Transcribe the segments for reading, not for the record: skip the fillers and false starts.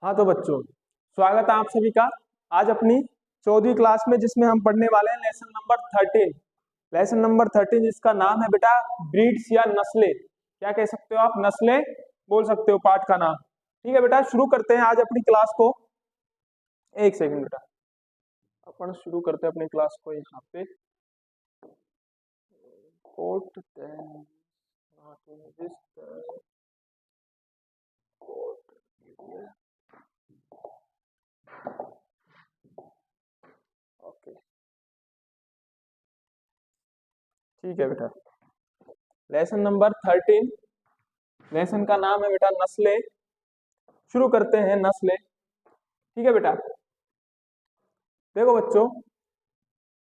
हाँ तो बच्चों, स्वागत है आप सभी का आज अपनी 14वीं क्लास में, जिसमें हम पढ़ने वाले हैं लेसन नंबर 13। लेसन नंबर 13 जिसका नाम है बेटा ब्रीड्स या नस्लें। क्या कह सकते हो आप? नस्लें बोल सकते हो पाठ का नाम। ठीक है बेटा, शुरू करते हैं आज अपनी क्लास को। एक सेकंड बेटा, अपन शुरू करते हैं अपनी क्लास को यहाँ पे। कोट ओके, ठीक है बेटा। लेसन नंबर 13, लेसन का नाम है बेटा नस्लें। शुरू करते हैं नस्लें। ठीक है बेटा, देखो बच्चों,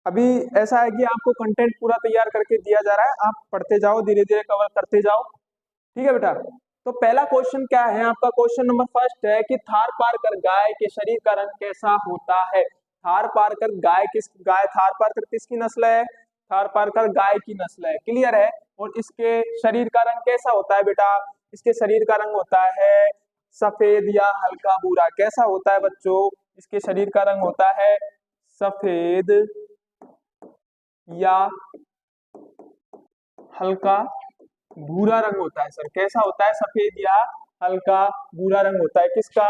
अभी ऐसा है कि आपको कंटेंट पूरा तैयार करके दिया जा रहा है, आप पढ़ते जाओ, धीरे धीरे कवर करते जाओ। ठीक है बेटा, तो पहला क्वेश्चन क्या है आपका? क्वेश्चन नंबर फर्स्ट है कि थार पारकर गाय के शरीर का रंग कैसा होता है? थार पारकर गाय थार पारकर किसकी नस्ल है? थार पारकर गाय की नस्ल है। क्लियर है? और इसके शरीर का रंग कैसा होता है बेटा? इसके शरीर का रंग होता है सफेद या हल्का भूरा। कैसा होता है बच्चों? इसके शरीर का रंग होता है सफेद या हल्का भूरा रंग होता है। सर कैसा होता है? सफेद या हल्का भूरा रंग होता है। किसका?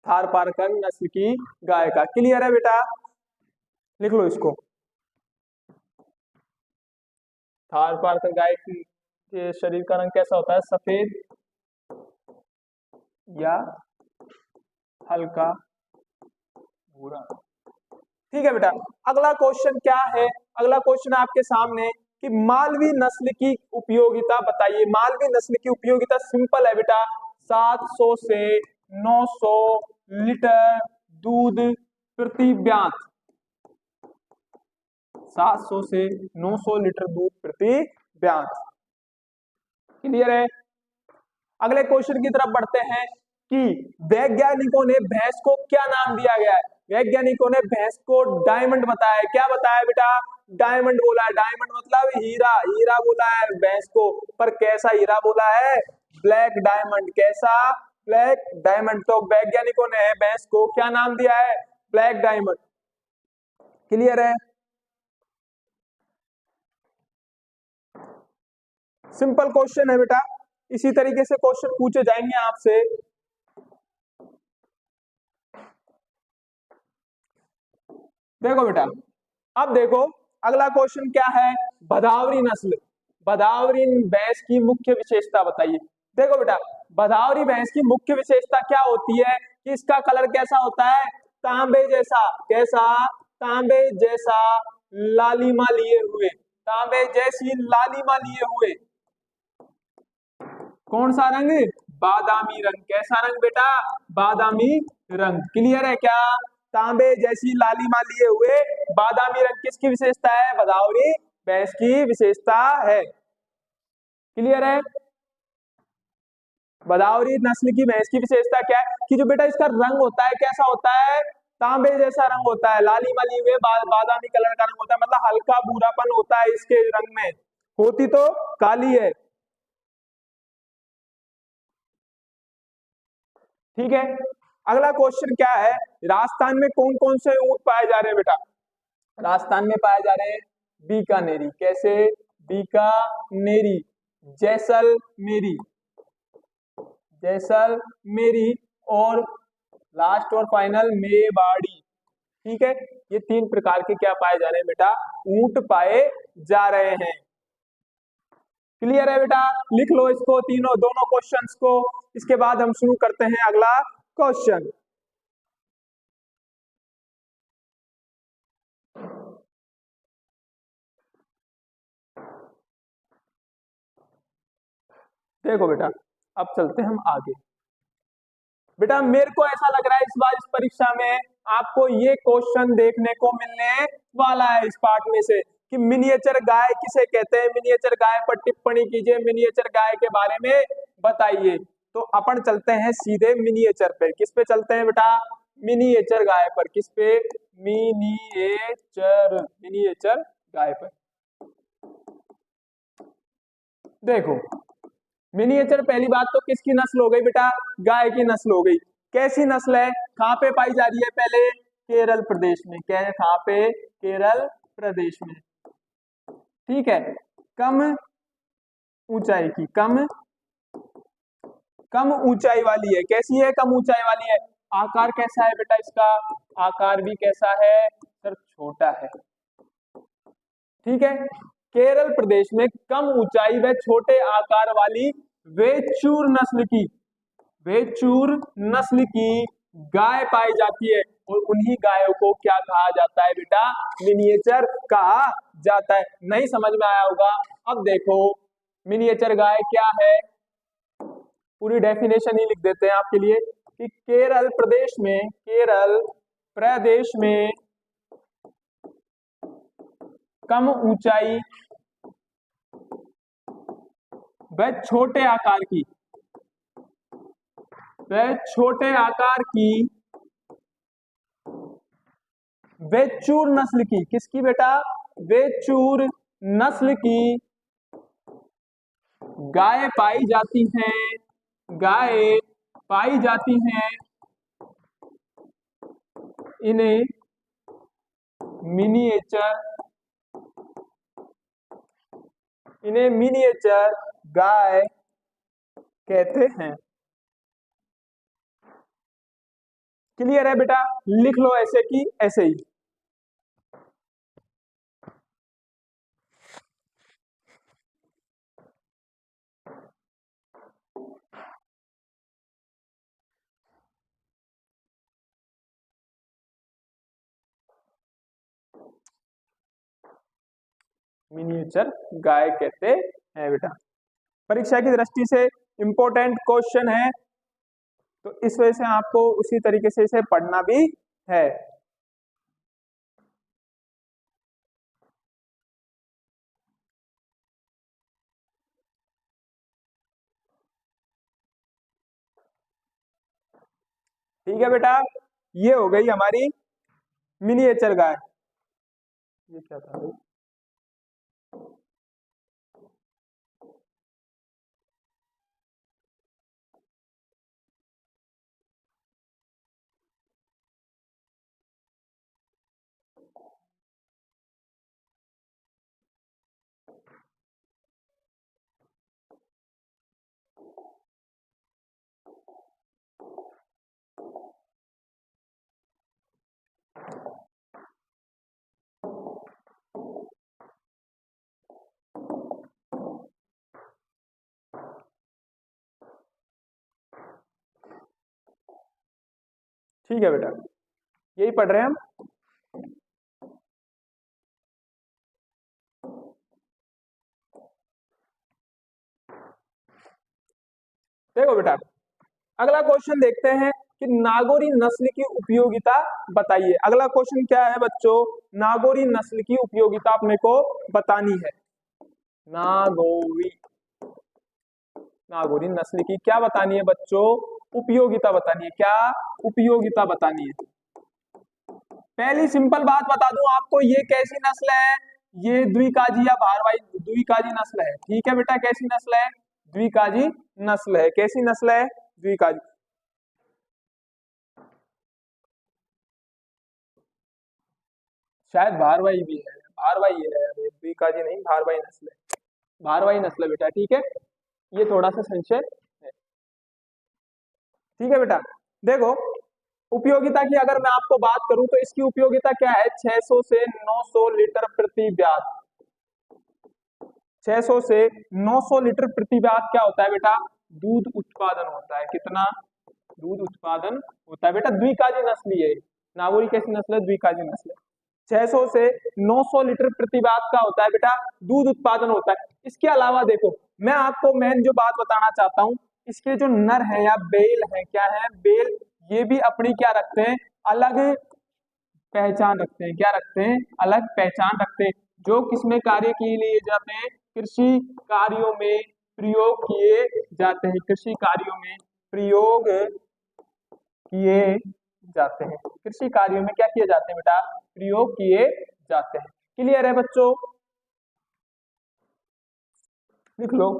थार पारकर नस्ल की गाय का। क्लियर है बेटा? लिख लो इसको। थार पारकर गाय के शरीर का रंग कैसा होता है? सफेद या हल्का भूरा। ठीक है बेटा, अगला क्वेश्चन क्या है? अगला क्वेश्चन आपके सामने कि मालवी नस्ल की उपयोगिता बताइए। मालवी नस्ल की उपयोगिता सिंपल है बेटा, 700 से 900 लीटर दूध प्रति ब्यात। 700 से 900 लीटर दूध प्रति ब्यात। क्लियर है? अगले क्वेश्चन की तरफ बढ़ते हैं कि वैज्ञानिकों ने भैंस को क्या नाम दिया गया है? वैज्ञानिकों ने भैंस को डायमंड बताया है। क्या बताया बेटा? डायमंड बोला है। डायमंड मतलब हीरा, हीरा बोला है भैंस को। पर कैसा हीरा बोला है? Black diamond. कैसा? Black diamond. तो वैज्ञानिकों ने भैंस को क्या नाम दिया है? Black diamond. क्लियर है? सिंपल क्वेश्चन है बेटा, इसी तरीके से क्वेश्चन पूछे जाएंगे आपसे। देखो बेटा, अब देखो अगला क्वेश्चन क्या है? भदावरी नस्ल। भदावरी भैंस की मुख्य विशेषता बताइए। देखो बेटा, भदावरी भैंस की मुख्य विशेषता क्या होती है कि इसका कलर कैसा होता है? तांबे जैसा। कैसा? तांबे जैसा लालिमा लिए हुए। तांबे जैसी लालिमा लिए हुए। कौन सा रंग? बादामी रंग। कैसा रंग बेटा? बादामी रंग। क्लियर है क्या? तांबे जैसी लालिमा लिए हुए बादामी रंग किसकी विशेषता है? भदावरी भैंस की विशेषता है। क्लियर है? भदावरी नस्ल की भैंस की विशेषता क्या है कि जो बेटा इसका रंग होता है कैसा होता है? तांबे जैसा रंग होता है। लालिमा लिए हुए बादामी कलर का रंग होता है, मतलब हल्का भूरापन होता है इसके रंग में। होती तो काली है। ठीक है, अगला क्वेश्चन क्या है? राजस्थान में कौन कौन से ऊंट पाए जा रहे हैं बेटा? राजस्थान में पाए जा रहे हैं बीकानेरी। कैसे? बीकानेरी, जैसलमेरी, जैसलमेरी और लास्ट और फाइनल मेवाड़ी। ठीक है, ये 3 प्रकार के क्या पाए जा रहे हैं बेटा? ऊंट पाए जा रहे हैं। क्लियर है बेटा? लिख लो इसको, तीनों दोनों क्वेश्चंस को। इसके बाद हम शुरू करते हैं अगला क्वेश्चन। देखो बेटा, अब चलते हैं हम आगे। बेटा मेरे को ऐसा लग रहा है इस बार इस परीक्षा में आपको ये क्वेश्चन देखने को मिलने वाला है इस पार्ट में से कि मिनिएचर गाय किसे कहते हैं? मिनिएचर गाय पर टिप्पणी कीजिए, मिनिएचर गाय के बारे में बताइए। तो अपन चलते हैं सीधे मिनिएचर पे। किस पे चलते हैं बेटा? मिनिएचर गाय पर। किस पे? मिनिएचर, मिनिएचर गाय पर। देखो मिनिएचर, पहली बात तो किसकी नस्ल हो गई बेटा? गाय की नस्ल हो गई। कैसी नस्ल है, कहाँ पे पाई जा रही है, पहले केरल प्रदेश में, क्या है, कहाँ पे, केरल प्रदेश में, ठीक है। कम ऊंचाई की, कम ऊंचाई वाली है, कैसी है, कम ऊंचाई वाली है। आकार कैसा है बेटा इसका, आकार भी कैसा है सर, छोटा है, ठीक है। केरल प्रदेश में कम ऊंचाई व छोटे आकार वाली वेचूर नस्ल की, वेचूर नस्ल की गाय पाई जाती है, और उन्हीं गायों को क्या कहा जाता है बेटा, मिनिएचर कहा जाता है। नहीं समझ में आया होगा, अब देखो मिनिएचर गाय क्या है, पूरी डेफिनेशन ही लिख देते हैं आपके लिए कि केरल प्रदेश में, केरल प्रदेश में कम ऊंचाई व छोटे आकार की, व छोटे आकार की वेचूर नस्ल की, किसकी बेटा, वेचूर नस्ल की गाय पाई जाती हैं, गाय पाई जाती हैं, इन्हें मिनिएचर, इन्हें मिनिएचर गाय कहते हैं। क्लियर है बेटा, लिख लो ऐसे की ऐसे ही। मिनिएचर गाय कहते हैं बेटा, परीक्षा की दृष्टि से इंपॉर्टेंट क्वेश्चन है, तो इस वजह से आपको उसी तरीके से इसे पढ़ना भी है। ठीक है बेटा, ये हो गई हमारी मिनिएचर गाय। ये क्या था भाई, ठीक है बेटा, यही पढ़ रहे हैं हम। देखो बेटा, अगला क्वेश्चन देखते हैं कि नागौरी नस्ल की उपयोगिता बताइए। अगला क्वेश्चन क्या है बच्चों, नागौरी नस्ल की उपयोगिता अपने को बतानी है। नागौरी, नागौरी नस्ल की क्या बतानी है बच्चों, उपयोगिता बतानी है, क्या उपयोगिता बतानी है। पहली सिंपल बात बता दूं आपको, ये कैसी नस्ल है, ये द्विकाजी या भारवाही द्विकाजी नस्ल है, ठीक है बेटा, कैसी नस्ल है, द्विकाजी नस्ल है, कैसी नस्ल है, द्विकाजी। शायद भारवाही भी है, भारवाही है, द्विकाजी नहीं, भारवाही नस्ल है, भारवाही नस्ल है बेटा, ठीक है, ये थोड़ा सा संशय है, ठीक है बेटा। देखो उपयोगिता की अगर मैं आपको बात करूं तो इसकी उपयोगिता क्या है, 600 से 900 लीटर प्रति व्यात, 600 से 900 लीटर प्रति व्यात क्या होता है बेटा, दूध उत्पादन होता है, कितना, दूध उत्पादन होता है बेटा, द्विकाजी नस्ल है, नागौरी कैसी नस्ल है, द्विकाजी नस्ल है। 600 से 900 लीटर प्रति व्यात का होता है बेटा, दूध उत्पादन होता है। इसके अलावा देखो मैं आपको मेन जो बात बताना चाहता हूं, इसके जो नर है या बेल है, क्या है, बेल, ये भी अपनी क्या रखते हैं, अलग पहचान रखते हैं, क्या रखते हैं, अलग पहचान रखते हैं, जो किसमें कार्य किए लिए जाते हैं, कृषि कार्यों में प्रयोग किए जाते हैं, कृषि कार्यों में प्रयोग किए जाते हैं, कृषि कार्यों में क्या किए जाते हैं बेटा, प्रयोग किए जाते हैं। क्लियर है बच्चों, लिख लो।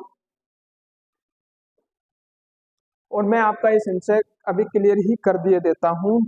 और मैं आपका ये संशय अभी क्लियर ही कर दिए देता हूं।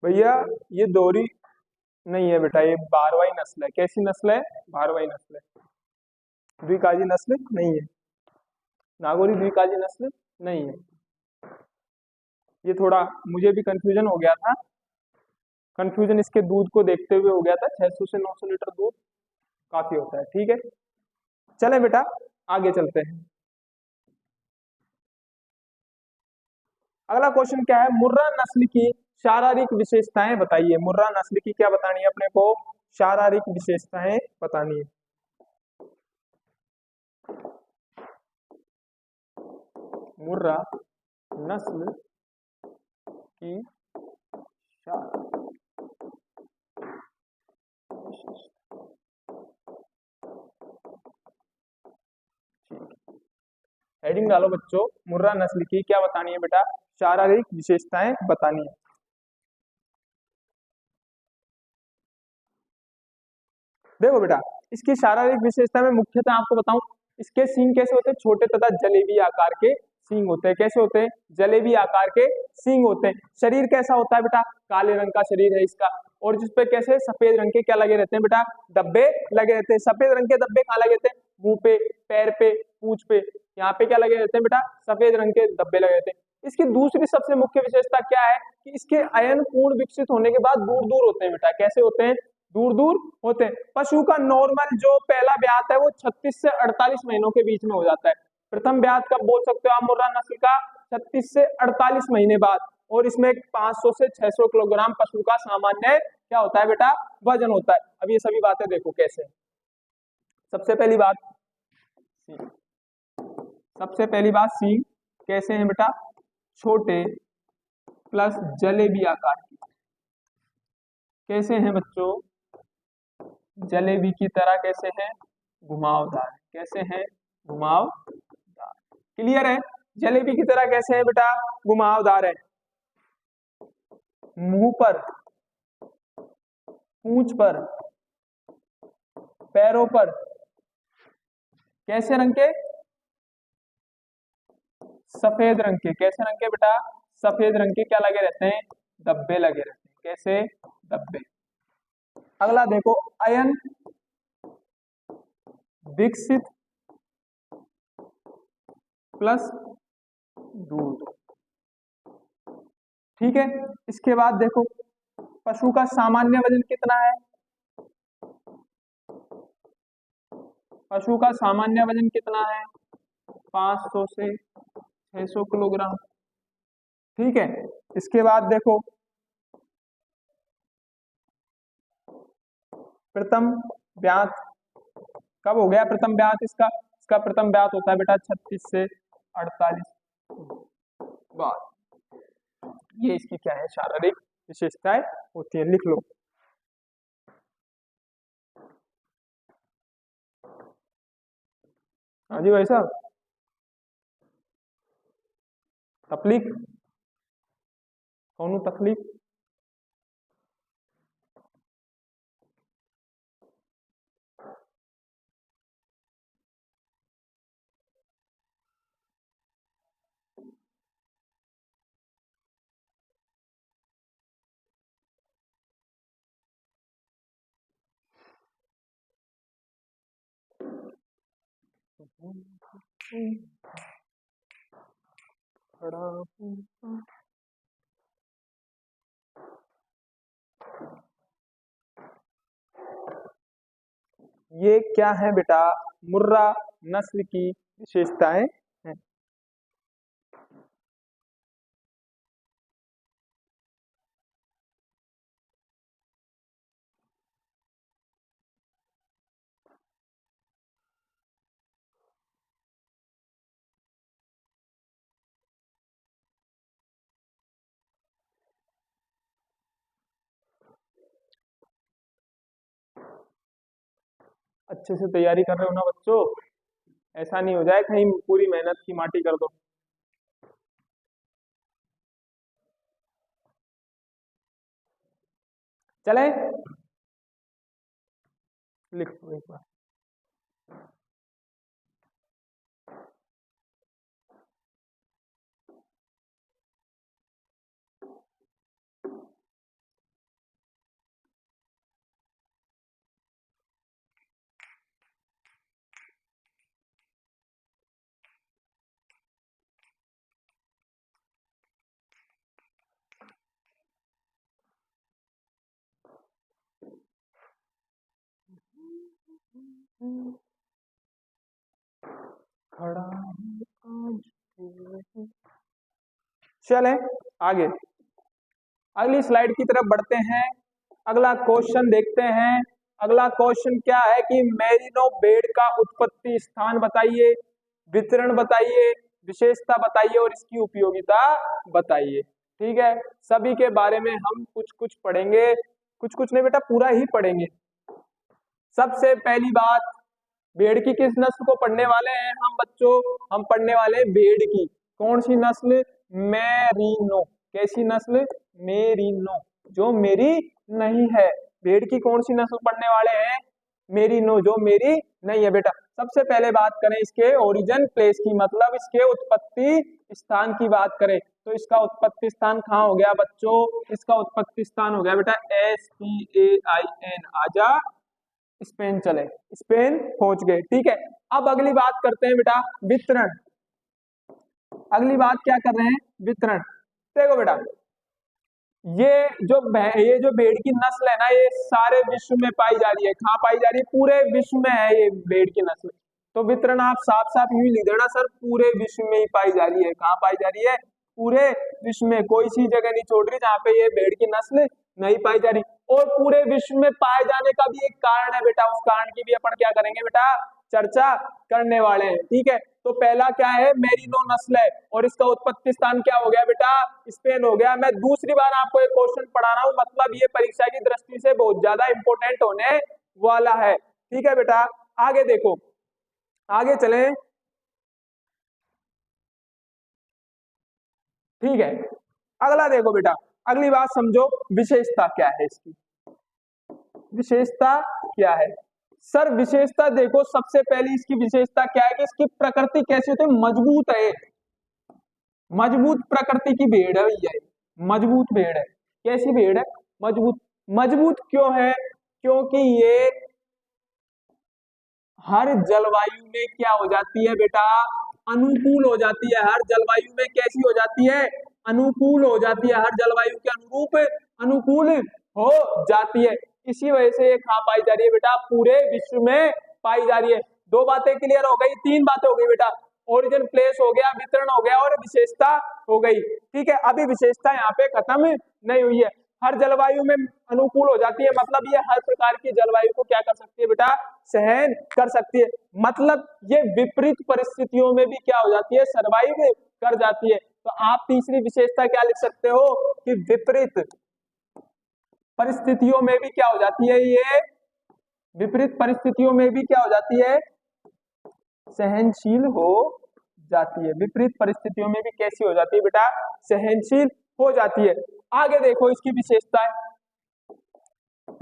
भैया ये दोहरी नहीं है बेटा, ये भारवाही नस्ल है। कैसी नस्ल है? भारवाही नस्ल है। द्विकाजी नस्ल नहीं है। नागौरी द्विकाजी नस्ल नहीं है। ये थोड़ा मुझे भी कंफ्यूजन हो गया था। कंफ्यूजन इसके दूध को देखते हुए हो गया था। 600 से 900 लीटर दूध काफी होता है। ठीक है, चलें बेटा आगे चलते हैं। अगला क्वेश्चन क्या है? मुर्रा नस्ल की शारीरिक विशेषताएं बताइए। मुर्रा नस्ल की क्या बतानी है अपने को? शारीरिक विशेषताएं बतानी है। मुर्रा नस्ल की शारीरिक हेडिंग डालो बच्चों, मुर्रा नस्ल की क्या बतानी है बेटा? शारीरिक विशेषताएं बतानी है। देखो बेटा, इसकी शारीरिक विशेषता में मुख्यतः आपको बताऊं, इसके सींग कैसे होते हैं? छोटे तथा जलेबी आकार के सींग होते हैं। कैसे होते हैं? जलेबी आकार के सींग होते हैं। शरीर कैसा होता है बेटा? काले रंग का शरीर है इसका। और जिसपे कैसे सफेद रंग के क्या लगे रहते हैं बेटा? धब्बे लगे रहते हैं। सफेद रंग के धब्बे कहाँ लगे रहते हैं? मुंह पे, पैर पे, पूंछ पे। यहाँ पे क्या लगे रहते हैं बेटा? सफेद रंग के धब्बे लगे रहते हैं। इसकी दूसरी सबसे मुख्य विशेषता क्या है कि इसके अयन पूर्ण विकसित होने के बाद दूर दूर होते हैं बेटा। कैसे होते हैं? दूर दूर होते हैं। पशु का नॉर्मल जो पहला ब्यात है वो 36 से 48 महीनों के बीच में हो जाता है। प्रथम ब्यात कब बोल सकते हो आप मुर्रा नस्ल का? 36 से 48 महीने बाद। और इसमें 500 से 600 किलोग्राम पशु का सामान्य क्या होता है बेटा? वजन होता है। अब ये सभी बातें देखो कैसे। सबसे पहली बात, सबसे पहली बात सींग कैसे हैं बेटा? छोटे प्लस जलेबी आकार की। कैसे हैं बच्चों? जलेबी की तरह। कैसे हैं? घुमावदार। कैसे हैं? घुमावदार। क्लियर है? जलेबी की तरह कैसे है बेटा? घुमावदार है। मुंह पर, पूंछ पर, पैरों पर कैसे रंग के? सफेद रंग के। कैसे रंग के बेटा? सफेद रंग के क्या लगे रहते हैं? धब्बे लगे रहते हैं। कैसे? धब्बे। अगला देखो, अयन विकसित प्लस दूध। ठीक है, इसके बाद देखो पशु का सामान्य वजन कितना है? पशु का सामान्य वजन कितना है? 500 से 600 किलोग्राम। ठीक है, इसके बाद देखो प्रथम ब्यात कब हो गया? प्रथम ब्यात इसका इसका प्रथम ब्यात होता है बेटा 36 से 48 बाद। ये इसकी क्या है? शारीरिक विशेषताएं होती है। लिख लो। हाँ जी भाई साहब। तकलीफ? कौन तकलीफ? खड़ा हूँ। ये क्या है बेटा? मुर्रा नस्ल की विशेषताएं हैं। अच्छे से तैयारी कर रहे हो ना बच्चों? ऐसा नहीं हो जाए कहीं पूरी मेहनत की माटी कर दो। चले, लिख दो एक बार। खड़ा हूँ आज। चले आगे, अगली स्लाइड की तरफ बढ़ते हैं। अगला क्वेश्चन देखते हैं। अगला क्वेश्चन क्या है कि मेरिनो बेड का उत्पत्ति स्थान बताइए, वितरण बताइए, विशेषता बताइए और इसकी उपयोगिता बताइए। ठीक है, सभी के बारे में हम कुछ कुछ पढ़ेंगे, कुछ कुछ नहीं बेटा पूरा ही पढ़ेंगे। सबसे पहली बात, भेड़ की किस नस्ल को पढ़ने वाले हैं हम बच्चों? हम पढ़ने वाले हैं भेड़ की। कौन सी नस्ल? मेरिनो। कैसी नस्ल? मेरिनो, जो मेरी नहीं है। भेड़ की कौन सी नस्ल पढ़ने वाले हैं? मेरिनो, जो मेरी नहीं है बेटा। सबसे पहले बात करें इसके ओरिजिन प्लेस की, मतलब इसके उत्पत्ति स्थान की बात करें तो इसका उत्पत्ति स्थान कहाँ हो गया बच्चों? इसका उत्पत्ति स्थान हो गया बेटा SPAIN। आजा, स्पेन चले, स्पेन पहुंच गए। ठीक है, अब अगली बात करते हैं बेटा वितरण। अगली बात क्या कर रहे हैं? वितरण। देखो बेटा, ये जो भेड़ की नस्ल है ना, ये सारे विश्व में पाई जा रही है। कहाँ पाई जा रही है? पूरे विश्व में है ये भेड़ की नस्ल। तो वितरण आप साफ साफ यूं ही लिख देना सर, पूरे विश्व में ही पाई जा रही है। कहाँ पाई जा रही है? पूरे विश्व में, कोई सी जगह नहीं छोड़ रही जहाँ पे ये भेड़ की नस्ल नहीं पाई जा रही। और पूरे विश्व में पाए जाने का भी एक कारण है बेटा, उस कारण की भी अपन क्या करेंगे बेटा? चर्चा करने वाले हैं। ठीक है, तो पहला क्या है? मेरिनो नस्ल है और इसका उत्पत्ति स्थान क्या हो गया बेटा? स्पेन हो गया। मैं दूसरी बार आपको एक क्वेश्चन पढ़ा रहा हूं, मतलब ये परीक्षा की दृष्टि से बहुत ज्यादा इंपॉर्टेंट होने वाला है। ठीक है बेटा, आगे देखो, आगे चलें। ठीक है, अगला देखो बेटा, अगली बात समझो, विशेषता क्या है इसकी? विशेषता क्या है सर? विशेषता देखो, सबसे पहली इसकी विशेषता क्या है कि इसकी प्रकृति कैसी होती है? मजबूत है। मजबूत प्रकृति की भेड़ है भैया, मजबूत भेड़ है। कैसी भेड़ है? मजबूत। मजबूत क्यों है? क्योंकि ये हर जलवायु में क्या हो जाती है बेटा? अनुकूल हो जाती है। हर जलवायु में कैसी हो जाती है? अनुकूल हो जाती है। हर जलवायु के अनुरूप अनुकूल हो जाती है। इसी वजह से ये कहाँ पाई जा रही है बेटा? पूरे विश्व में पाई जा रही है। दो बातें क्लियर हो गई, तीन बातें हो गई बेटा। ओरिजिन प्लेस हो गया, वितरण हो गया और विशेषता हो गई। ठीक है, अभी विशेषता यहाँ पे खत्म नहीं हुई है। हर जलवायु में अनुकूल हो जाती है, मतलब ये हर प्रकार की जलवायु को क्या कर सकती है बेटा? सहन कर सकती है। मतलब ये विपरीत परिस्थितियों में भी क्या हो जाती है? सरवाइव कर जाती है। तो आप तीसरी विशेषता क्या लिख सकते हो कि विपरीत परिस्थितियों में भी क्या हो जाती है? ये विपरीत परिस्थितियों में भी क्या हो जाती है? सहनशील हो जाती है। विपरीत परिस्थितियों में भी कैसी हो जाती है बेटा? सहनशील हो जाती है। आगे देखो इसकी विशेषताएं।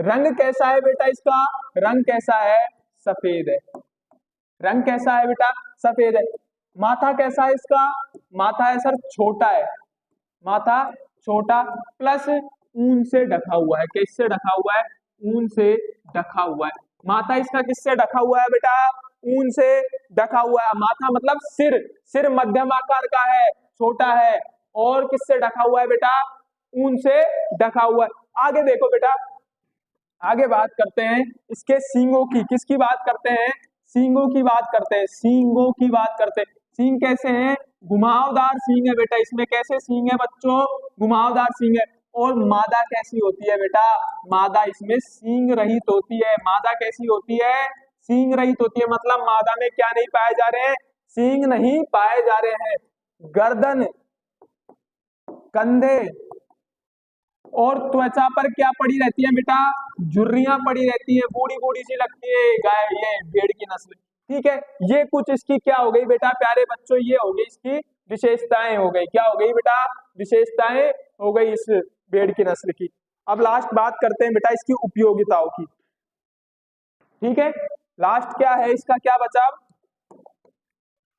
रंग कैसा है बेटा इसका? रंग कैसा है? सफेद है। रंग कैसा है बेटा? सफेद है। माथा कैसा है इसका? माथा है सर छोटा है। माथा छोटा प्लस ऊन से ढका हुआ है। किससे ढका हुआ है? ऊन से ढका हुआ है। माथा इसका किससे ढका हुआ है बेटा? ऊन से ढका हुआ है। माथा मतलब सिर, सिर मध्यम आकार का है, छोटा है, और किससे ढका हुआ है बेटा? ऊन से ढका हुआ है। आगे देखो बेटा, आगे बात करते हैं इसके सींगों की। किसकी बात करते हैं? सींगों की बात करते हैं, सींगों की बात करते हैं। सींग कैसे हैं? घुमावदार सींग है बेटा इसमें। कैसे सींग है बच्चों? घुमावदार सींग है। और मादा कैसी होती है बेटा? मादा इसमें सींग रहित होती है। मादा कैसी होती है? सींग रहित होती है। मतलब मादा में क्या नहीं पाए जा रहे हैं? सींग नहीं पाए जा रहे हैं। गर्दन, कंधे और त्वचा पर क्या पड़ी रहती है बेटा? झुर्रियां पड़ी रहती है, बूढ़ी बूढ़ी सी लगती है गाय, ये भेड़ की नस्ल। ठीक है, ये कुछ इसकी क्या हो गई बेटा प्यारे बच्चों? ये हो गई इसकी विशेषताएं हो गई। क्या हो गई बेटा? विशेषताएं हो गई इस भेड़ की नस्ल की। अब लास्ट बात करते हैं बेटा इसकी उपयोगिताओं की। ठीक है, लास्ट क्या है इसका, क्या बचा?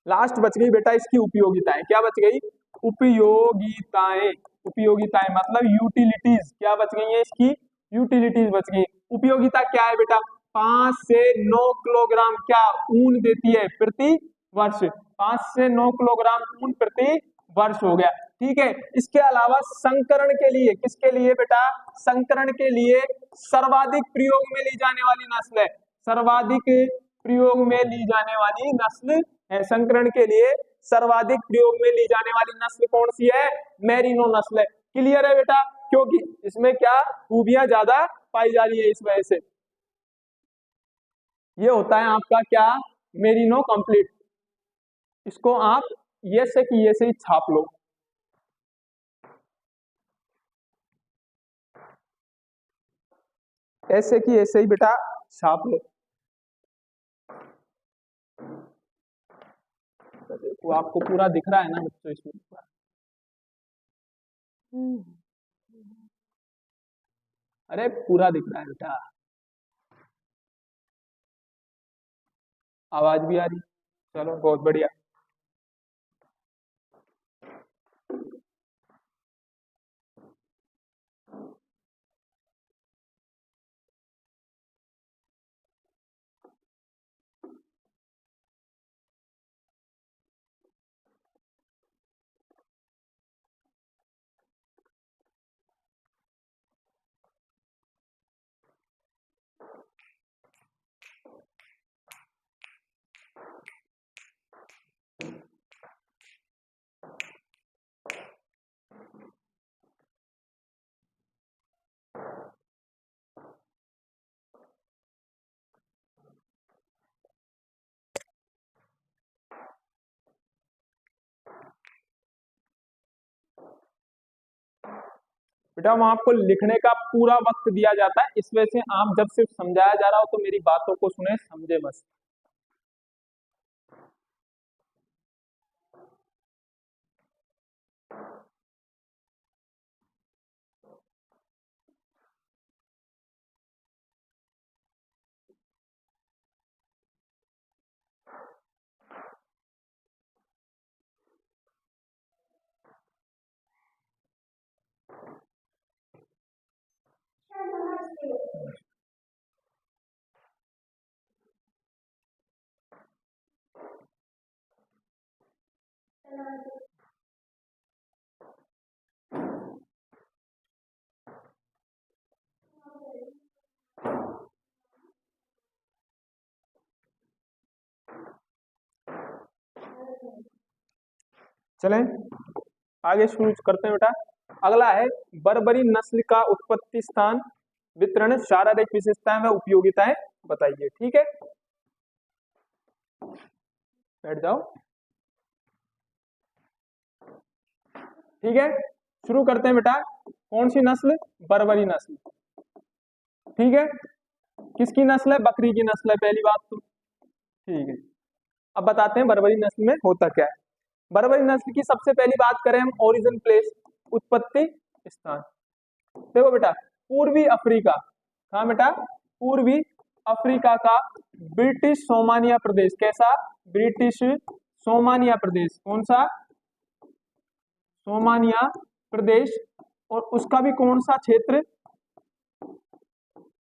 लास्ट बच गई बेटा इसकी उपयोगिताएं। क्या बच गई? उपयोगिताएं। उपयोगिताएं मतलब यूटिलिटीज। क्या बच गई है इसकी? यूटिलिटीज बच गई। उपयोगिता क्या है बेटा? 5 से 9 किलोग्राम क्या ऊन देती है प्रति वर्ष? 5 से 9 किलोग्राम ऊन प्रति वर्ष हो गया। ठीक है, इसके अलावा संकरण के लिए, किसके लिए बेटा? संकरण के लिए सर्वाधिक प्रयोग में ली जाने वाली नस्ल है। सर्वाधिक प्रयोग में ली जाने वाली नस्ल है। संकरण के लिए सर्वाधिक प्रयोग में ली जाने वाली नस्ल कौन सी है? मेरिनो नस्ल है। क्लियर है बेटा? क्योंकि इसमें क्या खूबियां ज्यादा पाई जा रही है, इस वजह से ये होता है आपका क्या? Merino complete. इसको आप ये से कि ये से ही छाप लो। ऐसे कि ऐसे ही बेटा छाप लो। देखो आपको पूरा दिख रहा है ना बच्चों इसमें? अरे पूरा दिख रहा है बेटा। आवाज भी आ रही? चलो बहुत बढ़िया। बेटा वहां आपको लिखने का पूरा वक्त दिया जाता है, इस वजह से आप जब सिर्फ समझाया जा रहा हो तो मेरी बातों को सुने, समझे बस। चलें आगे शुरू करते हैं बेटा। अगला है बर्बरी नस्ल का उत्पत्ति स्थान, वितरण, शारीरिक विशेषताएं व उपयोगिताएं बताइए। ठीक है, बैठ जाओ। ठीक है, शुरू करते हैं बेटा। कौन सी नस्ल? बर्बरी नस्ल। ठीक है, किसकी नस्ल है? बकरी की नस्ल है, पहली बात तो। ठीक है, अब बताते हैं बर्बरी नस्ल में होता क्या है। बर्बरी नस्ल की सबसे पहली बात करें हम, ओरिजिन प्लेस, उत्पत्ति स्थान। देखो बेटा, पूर्वी अफ्रीका। हाँ बेटा, पूर्वी अफ्रीका का ब्रिटिश सोमानिया प्रदेश। कैसा? ब्रिटिश सोमानिया प्रदेश। कौन सा? सोमानिया प्रदेश। और उसका भी कौन सा क्षेत्र?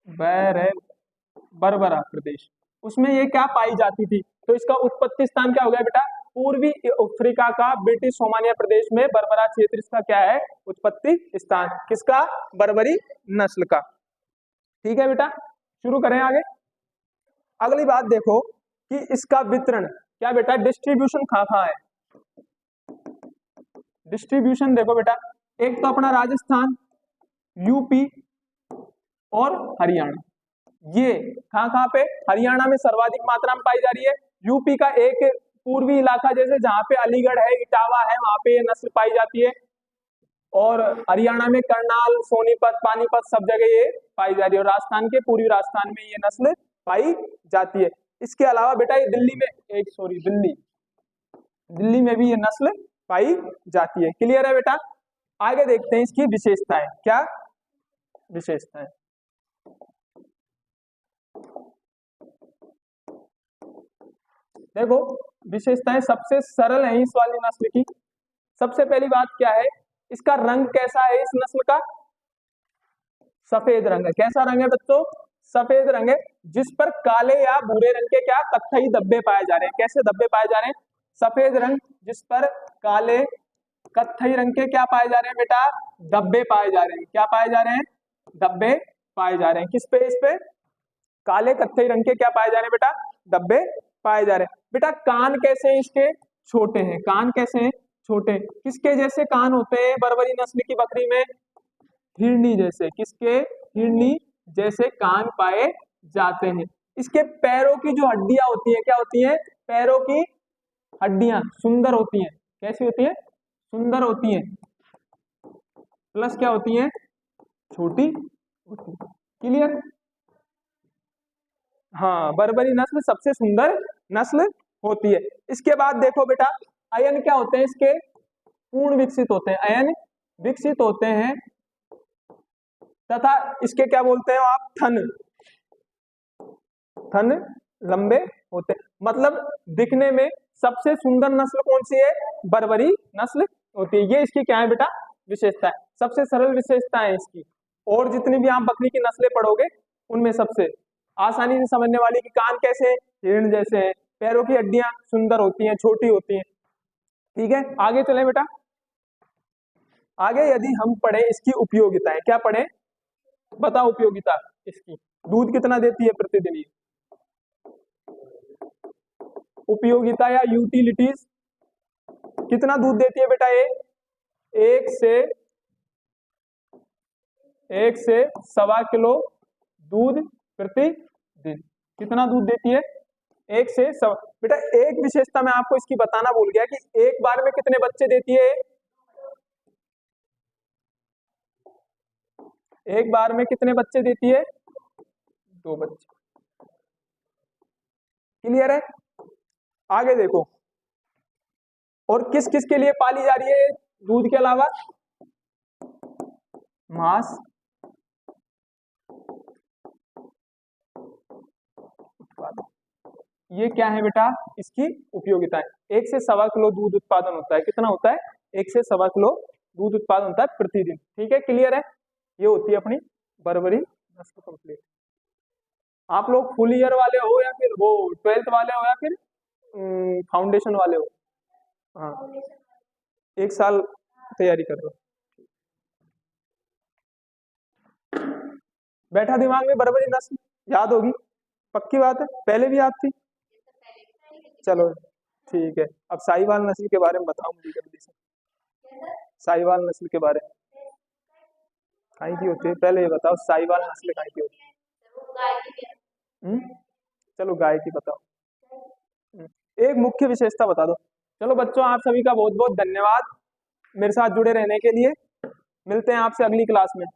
बर्बरा प्रदेश। उसमें ये क्या पाई जाती थी। तो इसका उत्पत्ति स्थान क्या हो गया बेटा, पूर्वी अफ्रीका का ब्रिटिश सोमालिया प्रदेश में बर्बरा क्षेत्र इसका क्या है उत्पत्ति स्थान, किसका, बर्बरी नस्ल का। ठीक है बेटा, शुरू करें आगे। अगली बात देखो कि इसका वितरण क्या बेटा, डिस्ट्रीब्यूशन कहाँ कहाँ है। डिस्ट्रीब्यूशन देखो बेटा, एक तो अपना राजस्थान, यूपी और हरियाणा, ये कहाँ कहाँ पे, हरियाणा में सर्वाधिक मात्रा में पाई जा रही है। यूपी का एक पूर्वी इलाका जैसे जहाँ पे अलीगढ़ है, इटावा है, वहां पे ये नस्ल पाई जाती है। और हरियाणा में करनाल, सोनीपत, पानीपत सब जगह ये पाई जा रही है। और राजस्थान के पूर्वी राजस्थान में ये नस्ल पाई जाती है। इसके अलावा बेटा ये दिल्ली में दिल्ली में भी ये नस्ल पाई जाती है। क्लियर है बेटा, आगे देखते हैं इसकी विशेषताएं, क्या विशेषताएं। देखो विशेषताएं सबसे सरल है इस वाली नस्ल की। सबसे पहली बात क्या है, इसका रंग कैसा है, इस नस्ल का सफेद रंग है। कैसा रंग है बच्चों, सफेद रंग है, जिस पर काले या भूरे रंग के क्या कत्थई धब्बे पाए जा रहे हैं। कैसे धब्बे पाए जा रहे हैं, सफेद रंग जिस पर काले कत्थई रंग के क्या पाए जा रहे हैं बेटा, धब्बे पाए जा रहे हैं। क्या पाए जा रहे हैं, धब्बे पाए जा रहे हैं। किस पे, इस पे काले कत्थई रंग के क्या पाए जा रहे हैं बेटा, धब्बे पाए जा रहे हैं। बेटा कान कैसे हैं इसके, छोटे हैं। कान कैसे हैं, छोटे। किसके जैसे कान होते हैं बर्बरी नस्ल की बकरी में, हिरनी जैसे। किसके, हिरनी जैसे कान पाए जाते हैं। इसके पैरों की जो हड्डियां होती हैं क्या होती हैं, पैरों की हड्डियां सुंदर होती हैं। कैसी होती हैं, सुंदर होती हैं, प्लस क्या होती हैं, छोटी होती हैं। क्लियर, हाँ बर्बरी नस्ल सबसे सुंदर नस्ल होती है। इसके बाद देखो बेटा अयन क्या होते हैं इसके, पूर्ण विकसित होते हैं, अयन विकसित होते हैं। तथा इसके क्या बोलते हैं आप, थन लंबे होते हैं। मतलब दिखने में सबसे सुंदर नस्ल कौन सी है, बर्बरी नस्ल होती है। ये इसकी क्या है बेटा, विशेषता है, सबसे सरल विशेषता है इसकी। और जितनी भी आप बकरी की नस्लें पढ़ोगे उनमें सबसे आसानी से समझने वाली कि कान कैसे, हिरण जैसे हैं, पैरों की हड्डियां सुंदर होती हैं, छोटी होती हैं। ठीक है, आगे चलें बेटा। आगे यदि हम पढ़े इसकी उपयोगिताएं, क्या पढ़े, बताओ उपयोगिता इसकी। दूध कितना देती है प्रतिदिन ये, उपयोगिता या यूटिलिटीज, कितना दूध देती है बेटा ये, एक से 1.25 किलो दूध प्रतिदिन। कितना दूध देती है, 1 से 1.25। बेटा एक विशेषता मैं आपको इसकी बताना भूल गया कि एक बार में कितने बच्चे देती है, एक बार में कितने बच्चे देती है, 2 बच्चे। क्लियर है, आगे देखो और किस किस के लिए पाली जा रही है दूध के अलावा, मांस उत्पादन। ये क्या है बेटा इसकी उपयोगिता है। 1 से 1.25 किलो दूध उत्पादन होता है। कितना होता है, 1 से 1.25 किलो दूध उत्पादन होता है प्रतिदिन। ठीक है, क्लियर है, ये होती है अपनी बर्बरी नस्ल कंप्लीट। आप लोग फुल ईयर वाले हो या फिर वो 12th वाले हो या फिर फाउंडेशन वाले हो, हाँ 1 साल तैयारी कर रहे हो। बैठा दिमाग में, बर्बरी नस्ल याद होगी, पक्की बात है, पहले भी याद थी। चलो ठीक है, अब साहिवाल नस्ल के बारे में बताओ मुझे जल्दी से। साहिवाल नस्ल के बारे में काहे की होती है, पहले ये बताओ साहिवाल नस्ल काहे की होती है। चलो गाय की बताओ, एक मुख्य विशेषता बता दो। चलो बच्चों आप सभी का बहुत बहुत धन्यवाद मेरे साथ जुड़े रहने के लिए। मिलते हैं आपसे अगली क्लास में।